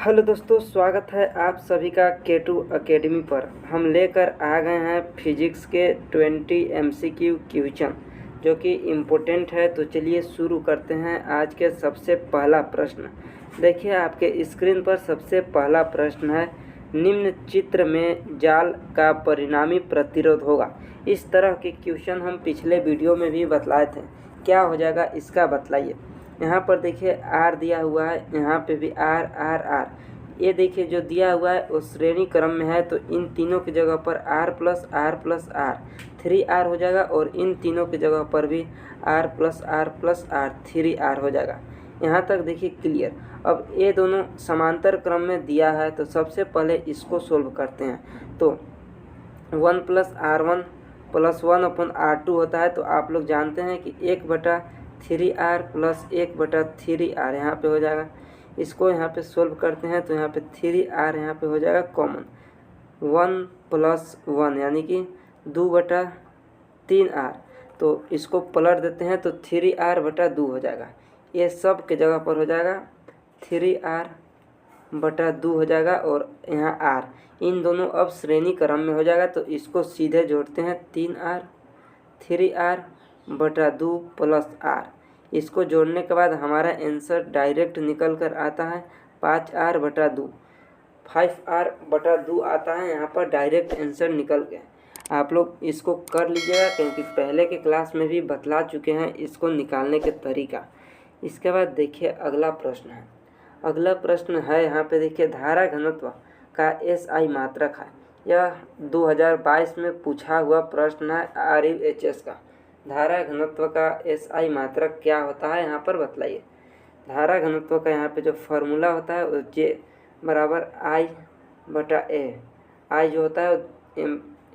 Hello दोस्तों, स्वागत है आप सभी का K2 अकेडमी पर। हम लेकर आ गए हैं फिजिक्स के 20 MCQ क्वेश्चन जो कि इम्पोर्टेंट है। तो चलिए शुरू करते हैं आज के सबसे पहला प्रश्न। देखिए आपके स्क्रीन पर सबसे पहला प्रश्न है, निम्न चित्र में जाल का परिणामी प्रतिरोध होगा। इस तरह के क्वेश्चन हम पिछले वीडियो में भी बतलाए थे, क्या हो जाएगा इसका बतलाइए। यहाँ पर देखिए आर दिया हुआ है, यहाँ पे भी आर आर आर। ये देखिए जो दिया हुआ है वो श्रेणी क्रम में है, तो इन तीनों की जगह पर आर प्लस आर 3R हो जाएगा, और इन तीनों की जगह पर भी आर प्लस आर 3R हो जाएगा। यहाँ तक देखिए क्लियर। अब ये दोनों समांतर क्रम में दिया है, तो सबसे पहले इसको सोल्व करते हैं। तो 1 + R1 + 1/R2 होता है, तो आप लोग जानते हैं कि 1/3R + 1/3R यहाँ पे हो जाएगा। इसको यहाँ पे सोल्व करते हैं तो यहाँ पे 3R यहाँ पे हो जाएगा कॉमन। 1 + 1 यानी कि 2/3R, तो इसको पलट देते हैं तो 3R/2 हो जाएगा। ये सब के जगह पर हो जाएगा 3R/2 हो जाएगा, और यहाँ R इन दोनों अब श्रेणी क्रम में हो जाएगा, तो इसको सीधे जोड़ते हैं 3R 3R/2 + R। इसको जोड़ने के बाद हमारा आंसर डायरेक्ट निकल कर आता है 5R/2 5R/2 आता है। यहाँ पर डायरेक्ट आंसर निकल गया। आप लोग इसको कर लीजिएगा, क्योंकि पहले के क्लास में भी बतला चुके हैं इसको निकालने के तरीका। इसके बाद देखिए अगला प्रश्न है। अगला प्रश्न है यहाँ पे देखिए, धारा घनत्व का SI मात्रक है। यह 2022 में पूछा हुआ प्रश्न है RUHS का। धारा घनत्व का SI मात्रक क्या होता है यहाँ पर बतलाइए। धारा घनत्व का यहाँ पे जो फॉर्मूला होता है वो J = I/A। I जो होता है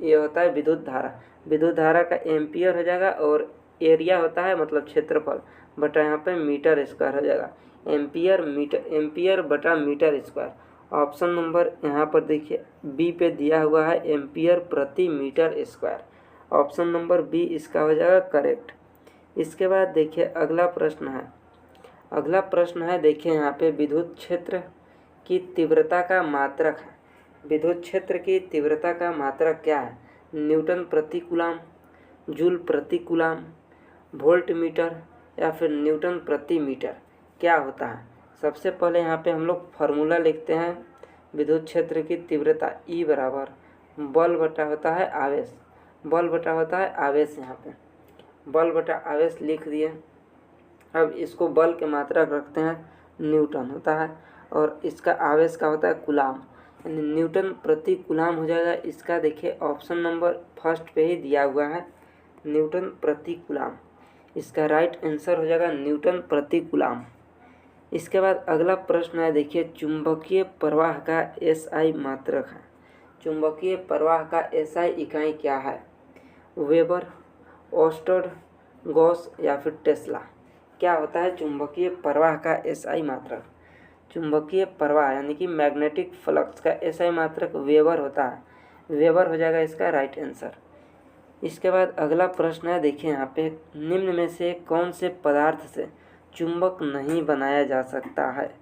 ये होता है विद्युत धारा। विद्युत धारा का एम्पियर हो जाएगा, और एरिया होता है मतलब क्षेत्रफल बटा यहाँ पे मीटर स्क्वायर हो जाएगा। एम्पियर बटा मीटर स्क्वायर। ऑप्शन नंबर यहाँ पर देखिए बी पे दिया हुआ है एम्पियर प्रति metre square. Option number B इसका हो जाएगा करेक्ट। इसके बाद देखिए अगला प्रश्न है। अगला प्रश्न है देखिए यहाँ पे, विद्युत क्षेत्र की तीव्रता का मात्रक है। विद्युत क्षेत्र की तीव्रता का मात्रक क्या है? न्यूटन प्रति कूलम, जूल प्रति कूलम, वोल्ट मीटर या फिर न्यूटन प्रति मीटर क्या होता है? सबसे पहले यहाँ पे हम लोग फार्मूला लिखते हैं। विद्युत क्षेत्र की तीव्रता E = बल बटा होता है आवेश। बल बटा होता है आवेश, यहाँ पे बल बटा आवेश लिख दिए। अब इसको बल के मात्रक रखते हैं, न्यूटन होता है, और इसका आवेश का होता है कूलम, यानी न्यूटन प्रति कूलम हो जाएगा। इसका देखिए ऑप्शन नंबर फर्स्ट पे ही दिया हुआ है न्यूटन प्रति कूलम। इसका राइट आंसर हो जाएगा न्यूटन प्रति कूलम। इसके बाद अगला प्रश्न है देखिए, चुंबकीय प्रवाह का SI मात्रक है। चुंबकीय प्रवाह का SI इकाई क्या है? वेबर, ओस्टर्ड, गॉस या फिर टेस्ला क्या होता है चुंबकीय प्रवाह का SI मात्रक? चुंबकीय प्रवाह यानी कि मैग्नेटिक फ्लक्स का SI मात्रक वेबर होता है। वेबर हो जाएगा इसका राइट आंसर। इसके बाद अगला प्रश्न है देखिए यहाँ पे, निम्न में से कौन से पदार्थ से चुंबक नहीं बनाया जा सकता है?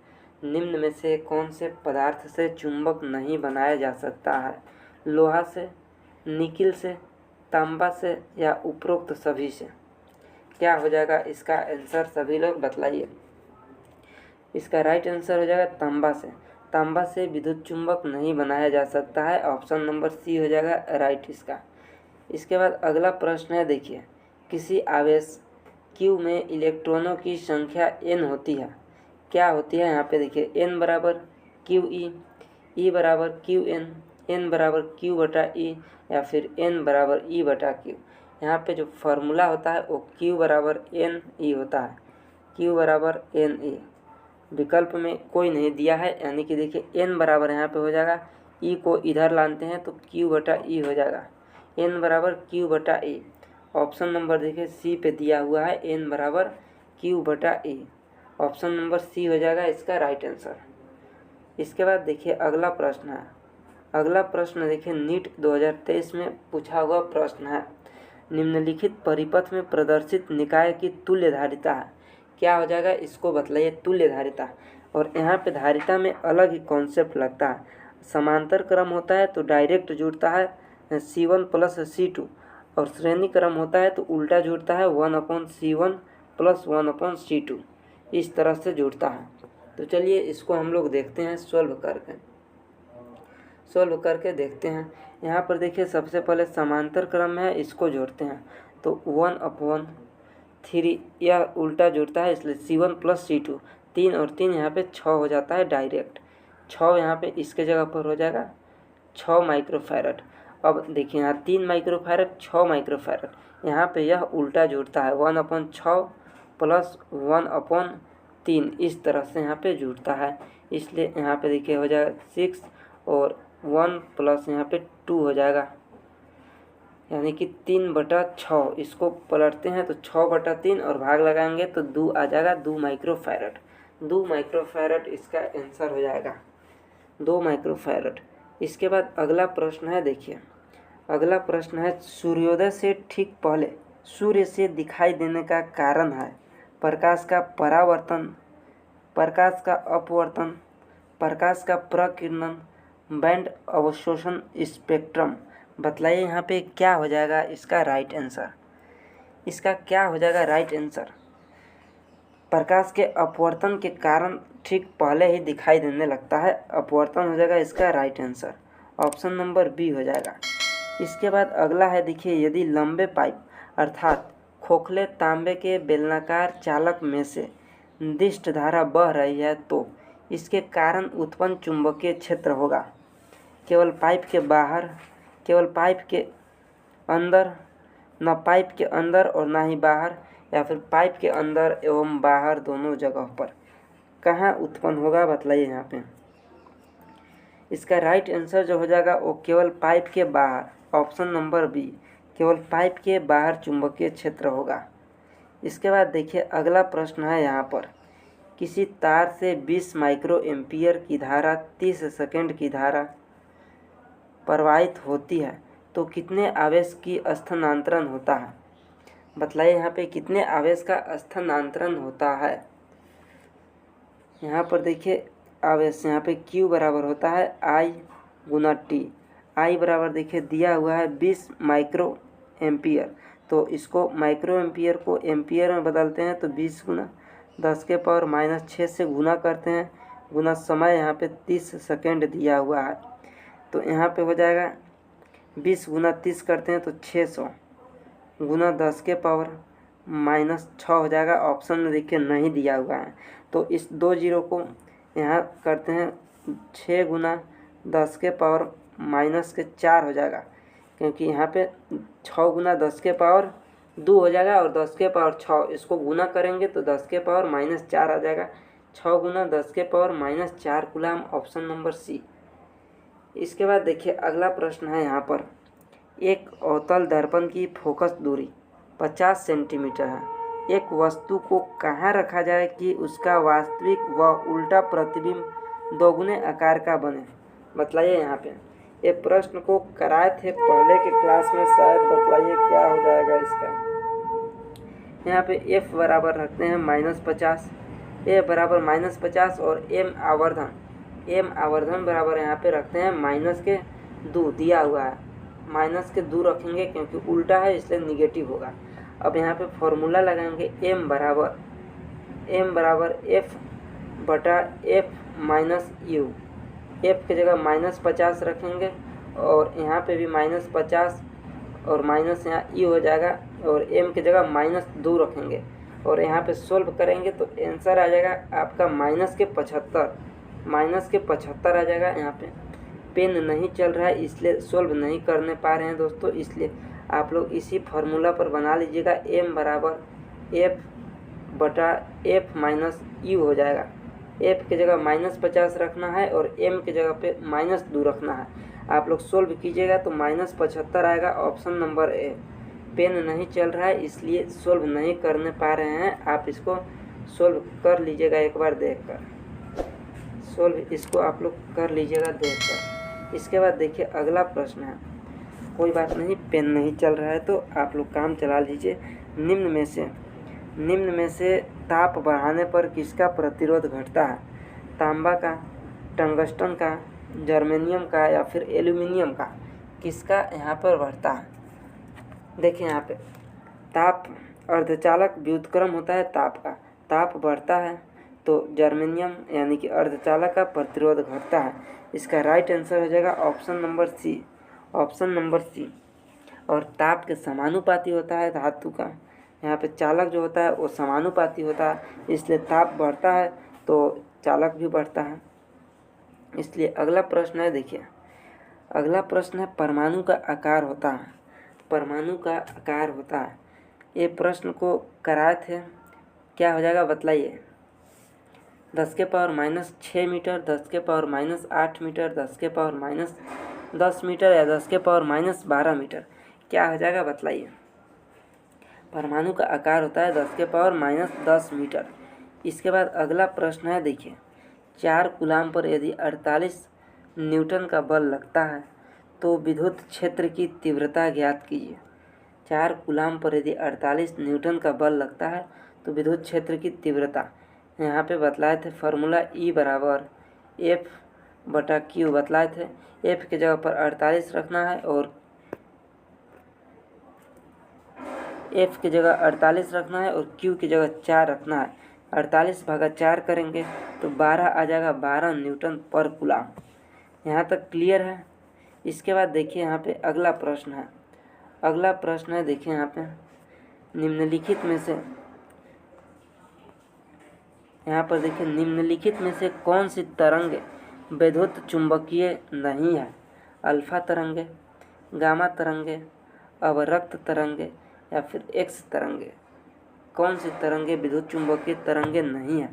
निम्न में से कौन से पदार्थ से चुंबक नहीं बनाया जा सकता है? लोहा से, निकिल से, तांबा से या उपरोक्त सभी से? क्या हो जाएगा इसका आंसर? सभी लोग बतलाइए। इसका राइट आंसर हो जाएगा तांबा से। तांबा से विद्युत चुंबक नहीं बनाया जा सकता है। ऑप्शन नंबर सी हो जाएगा राइट इसका। इसके बाद अगला प्रश्न है देखिए, किसी आवेश Q में इलेक्ट्रॉनों की संख्या n होती है। क्या होती है यहाँ पे देखिए, n = QE, E = QN, n = Q/E या फिर n = E/Q। यहाँ पे जो फार्मूला होता है वो Q = NE होता है। Q = NE। विकल्प में कोई नहीं दिया है, यानी कि देखिए n बराबर यहाँ पे हो जाएगा, E को इधर लाते हैं तो Q/E हो जाएगा। n = Q/E। ऑप्शन नंबर देखिए सी पे दिया हुआ है n = Q/E। ऑप्शन नंबर सी हो जाएगा इसका राइट आंसर। इसके बाद देखिए अगला प्रश्न है। अगला प्रश्न देखिए नीट 2023 में पूछा हुआ प्रश्न है, निम्नलिखित परिपथ में प्रदर्शित निकाय की तुल्य धारिता है। क्या हो जाएगा इसको बतलाइए। तुल्य धारिता और यहाँ पे धारिता में अलग ही कॉन्सेप्ट लगता है। समांतर क्रम होता है तो डायरेक्ट जुड़ता है C1 प्लस C2, और श्रेणी क्रम होता है तो उल्टा जुड़ता है 1/C1 प्लस 1/C2, इस तरह से जुड़ता है। तो चलिए इसको हम लोग देखते हैं सॉल्व करके देखते हैं। यहाँ पर देखिए सबसे पहले समांतर क्रम है, इसको जोड़ते हैं तो 1/3, यह उल्टा जुड़ता है इसलिए C1 प्लस C2, 3 और 3 यहाँ पे 6 हो जाता है डायरेक्ट। 6 यहाँ पे इसके जगह पर हो जाएगा 6 माइक्रोफैरड। अब देखिए यहाँ 3 माइक्रोफैरड 6 माइक्रोफैरड, यहाँ पे यह उल्टा जुड़ता है 1/6 प्लस 1/3, इस तरह से यहाँ पे जुड़ता है। इसलिए यहाँ पे देखिए हो जाएगा 6 और 1 प्लस यहाँ पे 2 हो जाएगा, यानी कि 3/6। इसको पलटते हैं तो 6/3 और भाग लगाएंगे तो 2 आ जाएगा, 2 माइक्रोफैरड। 2 माइक्रोफैरड इसका आंसर हो जाएगा, 2 माइक्रोफैरड। इसके बाद अगला प्रश्न है, देखिए अगला प्रश्न है सूर्योदय से ठीक पहले सूर्य से दिखाई देने का कारण है प्रकाश का परावर्तन, प्रकाश का अपवर्तन, प्रकाश का प्रकीर्णन, बैंड अवशोषण स्पेक्ट्रम। बतलाइए यहाँ पे क्या हो जाएगा इसका राइट आंसर। इसका क्या हो जाएगा राइट आंसर? प्रकाश के अपवर्तन के कारण ठीक पहले ही दिखाई देने लगता है, अपवर्तन हो जाएगा इसका right answer, option number B हो जाएगा। इसके बाद अगला है, देखिए यदि लंबे पाइप अर्थात खोखले तांबे के बेलनाकार चालक में से निर्दिष्ट धारा बह रही है तो इसके कारण उत्पन्न चुंबकीय क्षेत्र होगा केवल पाइप के बाहर, केवल पाइप के अंदर, न पाइप के अंदर और ना ही बाहर, या फिर पाइप के अंदर एवं बाहर दोनों जगह पर। कहाँ उत्पन्न होगा बतलाइए यहाँ पे। इसका राइट आंसर जो हो जाएगा वो केवल पाइप के बाहर, ऑप्शन नंबर बी, केवल पाइप के बाहर चुंबकीय क्षेत्र होगा। इसके बाद देखिए अगला प्रश्न है यहाँ पर, किसी तार से 20 माइक्रो एम्पियर की धारा 30 सेकंड की धारा प्रवाहित होती है तो कितने आवेश की स्थानांतरण होता है? बतलाइए यहाँ पे कितने आवेश का स्थानांतरण होता है। यहाँ पर देखिए आवेश यहाँ पे Q बराबर होता है I गुना T। I बराबर देखिए दिया हुआ है 20 माइक्रो एम्पियर, तो इसको माइक्रो एम्पियर को एम्पियर में बदलते हैं तो 20 गुना 10⁻⁻6 से गुना करते हैं, गुना समय यहाँ पे 30 सेकंड दिया हुआ है, तो यहाँ पे हो जाएगा 20 गुना 30 करते हैं तो 600 गुना 10⁻⁻6 हो जाएगा। ऑप्शन में देखिए नहीं दिया हुआ है, तो इस 2 जीरो को यहाँ करते हैं 6 गुना 10⁻⁻4 हो जाएगा, क्योंकि यहाँ पे 6 गुना 10⁻2 हो जाएगा और 10⁻6 इसको गुना करेंगे तो 10⁻4 आ जाएगा। 6 गुना 10⁻4 कूलम, ऑप्शन नंबर सी। इसके बाद देखिए अगला प्रश्न है यहाँ पर, एक अवतल दर्पण की फोकस दूरी 50 सेंटीमीटर है, एक वस्तु को कहाँ रखा जाए कि उसका वास्तविक व उल्टा प्रतिबिंब दोगुने आकार का बने? बतलाइए यहाँ पे। ये प्रश्न को कराए थे पहले के क्लास में शायद, बतलाइए क्या हो जाएगा इसका। यहाँ पे F बराबर रखते हैं -50, A बराबर -50 और M आवर्धन बराबर यहाँ पे रखते हैं -2 दिया हुआ है, -2 रखेंगे क्योंकि उल्टा है इसलिए निगेटिव होगा। अब यहाँ पे फॉर्मूला लगाएंगे M बराबर F/F - U। F की जगह -50 रखेंगे और यहाँ पे भी -50 और माइनस यहाँ ई हो जाएगा और M की जगह -2 रखेंगे और यहाँ पे सोल्व करेंगे तो आंसर आ जाएगा आपका -75 आ जाएगा। यहाँ पे पेन नहीं चल रहा है इसलिए सोल्व नहीं करने पा रहे हैं दोस्तों, इसलिए आप लोग इसी फार्मूला पर बना लीजिएगा। M बराबर F/F - U हो जाएगा। F की जगह -50 रखना है और M की जगह पे -2 रखना है। आप लोग सोल्व कीजिएगा तो -75 आएगा, ऑप्शन नंबर ए। पेन नहीं चल रहा है इसलिए सोल्व नहीं करने पा रहे हैं, आप इसको सोल्व कर लीजिएगा एक बार देखकर। सोल्व इसको आप लोग कर लीजिएगा देखकर। इसके बाद देखिए अगला प्रश्न है, कोई बात नहीं पेन नहीं चल रहा है तो आप लोग काम चला लीजिए। निम्न में से ताप बढ़ाने पर किसका प्रतिरोध घटता है? तांबा का, टंगस्टन का, जर्मेनियम का या फिर एल्यूमिनियम का, किसका यहाँ पर बढ़ता है? देखिए यहाँ पे ताप अर्धचालक व्युत्क्रम होता है ताप का, ताप बढ़ता है तो जर्मेनियम यानी कि अर्धचालक का प्रतिरोध घटता है। इसका राइट आंसर हो जाएगा option number C, option number C. और ताप के समानुपाती होता है धातु का, यहाँ पे चालक जो होता है वो समानुपाती होता है, इसलिए ताप बढ़ता है तो चालक भी बढ़ता है। इसलिए अगला प्रश्न है, देखिए अगला प्रश्न है परमाणु का आकार होता है, परमाणु का आकार होता है। ये प्रश्न को कराए थे, क्या हो जाएगा बतलाइए। 10⁻⁻6 मीटर, 10⁻⁻8 मीटर, 10⁻⁻10 मीटर या 10⁻⁻12 मीटर, क्या हो जाएगा बतलाइए। परमाणु का आकार होता है 10⁻10 मीटर। इसके बाद अगला प्रश्न है, देखिए 4 कूलाम पर यदि 48 न्यूटन का बल लगता है तो विद्युत क्षेत्र की तीव्रता ज्ञात कीजिए। 4 कूलाम पर यदि 48 न्यूटन का बल लगता है तो विद्युत क्षेत्र की तीव्रता यहाँ पे बतलाए थे फार्मूला E बराबर F/Q बतलाए थे। F की जगह पर 48 रखना है और F की जगह 48 रखना है और Q की जगह 4 रखना है। 48/4 करेंगे तो 12 आ जाएगा, 12 न्यूटन पर कूलाम। यहाँ तक क्लियर है। इसके बाद देखिए यहाँ पे अगला प्रश्न है, अगला प्रश्न है, देखिए यहाँ पे निम्नलिखित में से, यहाँ पर देखिए निम्नलिखित में से कौन सी तरंग विद्युत चुंबकीय नहीं है? अल्फा तरंगे, गामा तरंगे, अवरक्त तरंगे या फिर एक्स तरंगे, कौन सी तरंगे विद्युत चुंबकीय तरंगे नहीं है?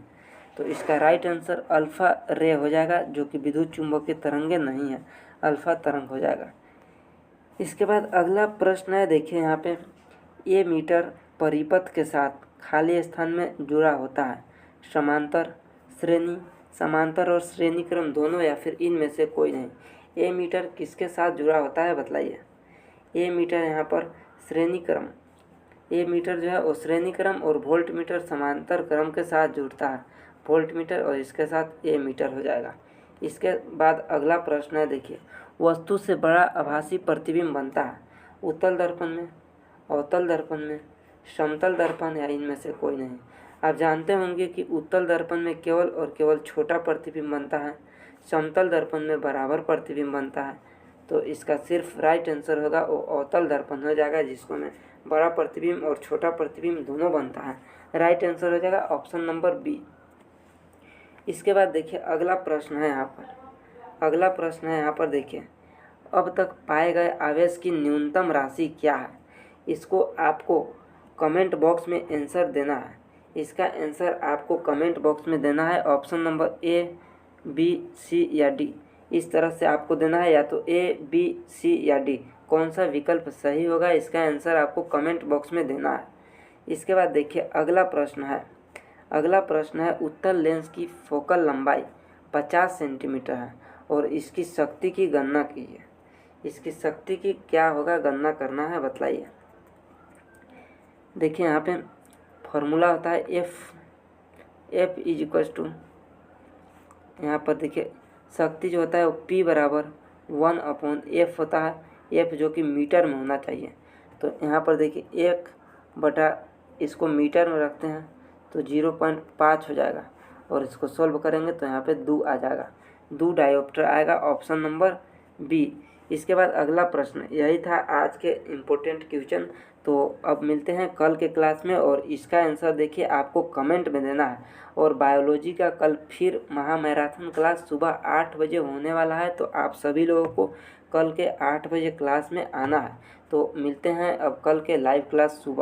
तो इसका राइट आंसर अल्फा रे हो जाएगा, जो कि विद्युत चुंबकीय तरंगे नहीं है, अल्फा तरंग हो जाएगा। इसके बाद अगला प्रश्न है, देखिए यहाँ पे ए मीटर परिपथ के साथ खाली स्थान में जुड़ा होता है। समांतर, श्रेणी, समांतर और श्रेणी क्रम दोनों या फिर इनमें से कोई नहीं। ए मीटर किसके साथ जुड़ा होता है बताइए। ए मीटर यहाँ पर श्रेणी क्रम, ए मीटर जो है वो श्रेणी क्रम और वोल्ट मीटर समांतर क्रम के साथ जुड़ता है, वोल्ट मीटर और इसके साथ ए मीटर हो जाएगा। इसके बाद अगला प्रश्न है, देखिए वस्तु से बड़ा आभासी प्रतिबिंब बनता है उत्तल दर्पण में, अवतल दर्पण में, समतल दर्पण या इनमें से कोई नहीं। आप जानते होंगे कि उत्तल दर्पण में केवल और केवल छोटा प्रतिबिंब बनता है, समतल दर्पण में बराबर प्रतिबिंब बनता है। तो इसका सिर्फ राइट आंसर होगा वो अवतल दर्पण हो जाएगा, जिसको में बड़ा प्रतिबिंब और छोटा प्रतिबिंब दोनों बनता है। राइट आंसर हो जाएगा ऑप्शन नंबर बी। इसके बाद देखिए अगला प्रश्न है यहाँ पर, अगला प्रश्न है यहाँ पर, देखिए अब तक पाए गए आवेश की न्यूनतम राशि क्या है? इसको आपको कमेंट बॉक्स में आंसर देना है। इसका आंसर आपको कमेंट बॉक्स में देना है, ऑप्शन नंबर ए, बी, सी या डी, इस तरह से आपको देना है, या तो ए, बी, सी या डी, कौन सा विकल्प सही होगा इसका आंसर आपको कमेंट बॉक्स में देना है। इसके बाद देखिए अगला प्रश्न है, अगला प्रश्न है उत्तल लेंस की फोकल लंबाई 50 सेंटीमीटर है और इसकी शक्ति की गणना कीजिए। इसकी शक्ति की क्या होगा गणना करना है बतलाइए। देखिए यहाँ पे फॉर्मूला होता है एफ इज इक्वल टू, यहाँ पर देखिए शक्ति जो होता है वो P बराबर 1/F होता है, F जो कि मीटर में होना चाहिए। तो यहाँ पर देखिए 1/, इसको मीटर में रखते हैं तो 0.5 हो जाएगा और इसको सॉल्व करेंगे तो यहाँ पे 2 आ जाएगा, 2 डायोप्टर आएगा, ऑप्शन नंबर बी। इसके बाद अगला प्रश्न, यही था आज के इम्पोर्टेंट क्वेश्चन। तो अब मिलते हैं कल के क्लास में और इसका आंसर देखिए आपको कमेंट में देना है। और बायोलॉजी का कल फिर महामैराथन क्लास सुबह 8 बजे होने वाला है, तो आप सभी लोगों को कल के 8 बजे क्लास में आना है। तो मिलते हैं अब कल के लाइव क्लास सुबह।